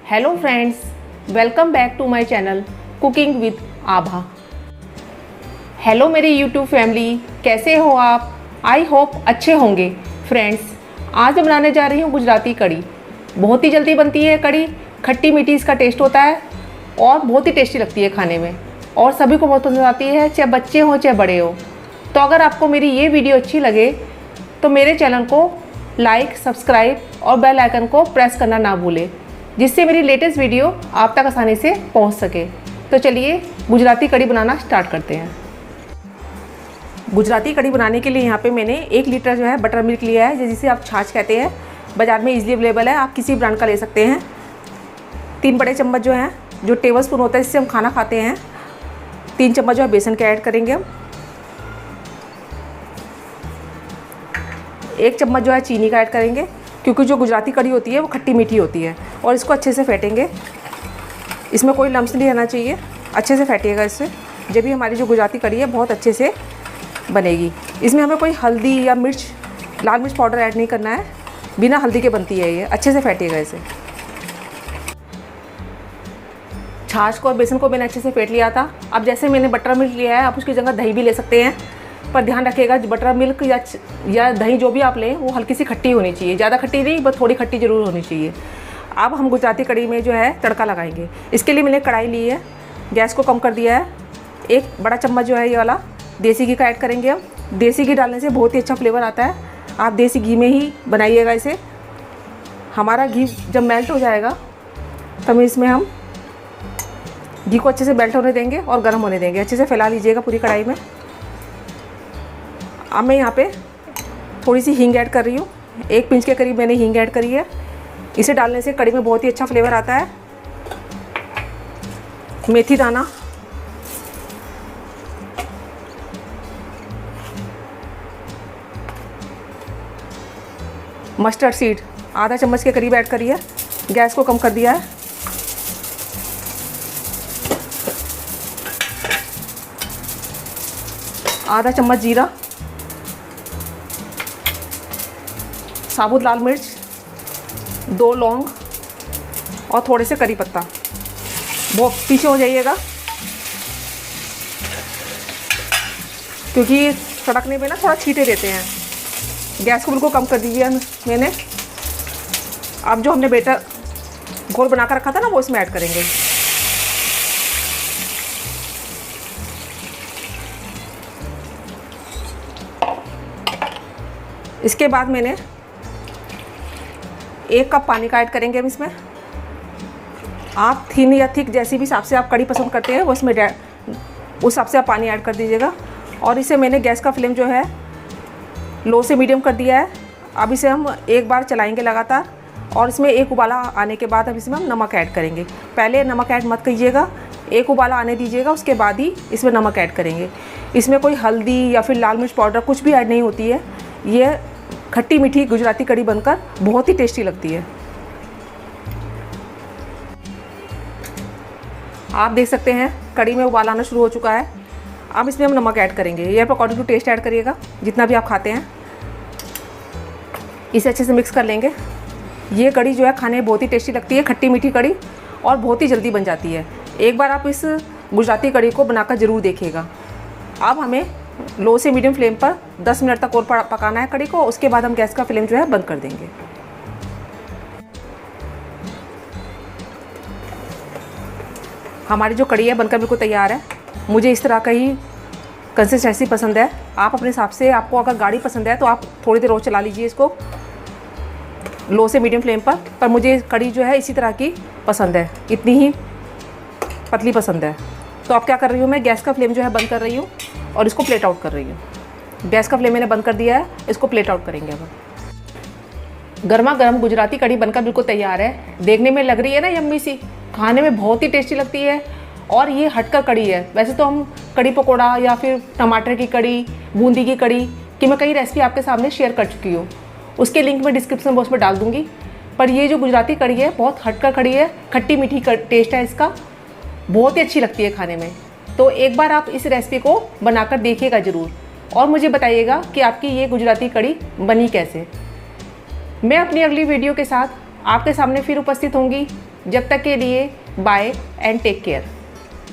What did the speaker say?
Hello friends, welcome back to my channel cooking with Abha. Hello मेरी YouTube family, कैसे हो आप? आई होप अच्छे होंगे। फ्रेंड्स, आज मैं बनाने जा रही हूँ गुजराती कड़ी। बहुत ही जल्दी बनती है कड़ी, खट्टी मीठी इसका टेस्ट होता है और बहुत ही टेस्टी लगती है खाने में और सभी को बहुत पसंद आती है, चाहे बच्चे हों चाहे बड़े हो। तो अगर आपको मेरी ये वीडियो अच्छी लगे तो मेरे चैनल को लाइक, सब्सक्राइब और बेल आइकन को प्रेस करना ना भूलें, जिससे मेरी लेटेस्ट वीडियो आप तक आसानी से पहुंच सके। तो चलिए गुजराती कड़ी बनाना स्टार्ट करते हैं। गुजराती कड़ी बनाने के लिए यहाँ पे मैंने 1 लीटर जो है बटर मिल्क लिया है, जिसे आप छाछ कहते हैं। बाज़ार में इजीली अवेलेबल है, आप किसी ब्रांड का ले सकते हैं। 3 बड़े चम्मच जो हैं, जो टेबल स्पून होता है जिससे हम खाना खाते हैं, 3 चम्मच जो है बेसन के ऐड करेंगे हम। 1 चम्मच जो है चीनी का ऐड करेंगे, क्योंकि जो गुजराती कड़ी होती है वो खट्टी मीठी होती है। और इसको अच्छे से फेंटेंगे, इसमें कोई लम्स नहीं रहना चाहिए। अच्छे से फेंटिएगा इससे, जब भी हमारी जो गुजराती कड़ी है बहुत अच्छे से बनेगी। इसमें हमें कोई हल्दी या मिर्च, लाल मिर्च पाउडर ऐड नहीं करना है, बिना हल्दी के बनती है ये। अच्छे से फेंटिएगा इसे। छाछ को और बेसन को मैंने अच्छे से फेंट लिया था। अब जैसे मैंने बटर मिल्क लिया है, आप उसकी जगह दही भी ले सकते हैं, पर ध्यान रखिएगा बटर मिल्क या दही जो भी आप लें वो हल्की सी खट्टी होनी चाहिए, ज़्यादा खट्टी नहीं, बस थोड़ी खट्टी ज़रूर होनी चाहिए। अब हम गुजराती कड़ी में जो है तड़का लगाएंगे। इसके लिए मैंने कढ़ाई ली है, गैस को कम कर दिया है। 1 बड़ा चम्मच जो है ये वाला देसी घी का ऐड करेंगे हम। देसी घी डालने से बहुत ही अच्छा फ्लेवर आता है, आप देसी घी में ही बनाइएगा इसे। हमारा घी जब मेल्ट हो जाएगा तब इसमें हम घी को अच्छे से मेल्ट होने देंगे और गर्म होने देंगे। अच्छे से फैला लीजिएगा पूरी कढ़ाई में। अब मैं यहाँ पे थोड़ी सी हींग ऐड कर रही हूँ, 1 पिंच के करीब मैंने हींग ऐड करी है। इसे डालने से कड़ी में बहुत ही अच्छा फ्लेवर आता है। मेथी दाना, मस्टर्ड सीड आधा चम्मच के करीब ऐड करी है। गैस को कम कर दिया है। आधा चम्मच जीरा, साबुत लाल मिर्च, 2 लौंग और थोड़े से करी पत्ता। वो पीछे हो जाइएगा, क्योंकि तड़कने में ना थोड़ा छींटे देते हैं। गैस को बिल्कुल कम कर दीजिए मैंने। अब जो हमने बेटर घोल बना कर रखा था ना, वो इसमें ऐड करेंगे। इसके बाद मैंने 1 कप पानी का ऐड करेंगे हम इसमें। आप थिन या थिक जैसी भी हिसाब से आप कड़ी पसंद करते हैं वो इसमें उस हिसाब से आप पानी ऐड कर दीजिएगा। और इसे मैंने गैस का फ्लेम जो है लो से मीडियम कर दिया है। अब इसे हम एक बार चलाएंगे लगातार, और इसमें 1 उबाला आने के बाद अब इसमें हम नमक ऐड करेंगे। पहले नमक ऐड मत कीजिएगा, 1 उबाला आने दीजिएगा, उसके बाद ही इसमें नमक ऐड करेंगे। इसमें कोई हल्दी या फिर लाल मिर्च पाउडर कुछ भी ऐड नहीं होती है। ये खट्टी मीठी गुजराती कड़ी बनकर बहुत ही टेस्टी लगती है। आप देख सकते हैं कड़ी में उबाल आना शुरू हो चुका है। अब इसमें हम नमक ऐड करेंगे। ये आप अकॉर्डिंग टू टेस्ट ऐड करिएगा, जितना भी आप खाते हैं। इसे अच्छे से मिक्स कर लेंगे। ये कड़ी जो है खाने में बहुत ही टेस्टी लगती है, खट्टी मीठी कड़ी, और बहुत ही जल्दी बन जाती है। एक बार आप इस गुजराती कड़ी को बनाकर ज़रूर देखिएगा। अब हमें लो से मीडियम फ्लेम पर 10 मिनट तक और पकाना है कड़ी को। उसके बाद हम गैस का फ्लेम जो है बंद कर देंगे। हमारी जो कड़ी है बनकर बिल्कुल तैयार है। मुझे इस तरह का ही कंसिस्टेंसी पसंद है। आप अपने हिसाब से, आपको अगर गाढ़ी पसंद है तो आप थोड़ी देर और चला लीजिए इसको लो से मीडियम फ्लेम पर मुझे कड़ी जो है इसी तरह की पसंद है, इतनी ही पतली पसंद है। तो अब क्या कर रही हूँ, मैं गैस का फ्लेम जो है बंद कर रही हूँ और इसको प्लेट आउट कर रही हूँ। गैस का फ्लेम मैंने बंद कर दिया है, इसको प्लेट आउट करेंगे। अब गर्मा गर्म गुजराती कड़ी बनकर बिल्कुल तैयार है। देखने में लग रही है ना यम्मी सी, खाने में बहुत ही टेस्टी लगती है। और ये हटकर कड़ी है। वैसे तो हम कड़ी पकौड़ा या फिर टमाटर की कड़ी, बूंदी की कड़ी की मैं कई रेसिपी आपके सामने शेयर कर चुकी हूँ, उसके लिंक मैं डिस्क्रिप्शन बॉक्स में डाल दूँगी। पर ये जो गुजराती कड़ी है बहुत हटकर कड़ी है, खट्टी मीठी टेस्ट है इसका, बहुत ही अच्छी लगती है खाने में। तो एक बार आप इस रेसिपी को बनाकर देखिएगा ज़रूर और मुझे बताइएगा कि आपकी ये गुजराती कड़ी बनी कैसे। मैं अपनी अगली वीडियो के साथ आपके सामने फिर उपस्थित होंगी। जब तक के लिए बाय एंड टेक केयर।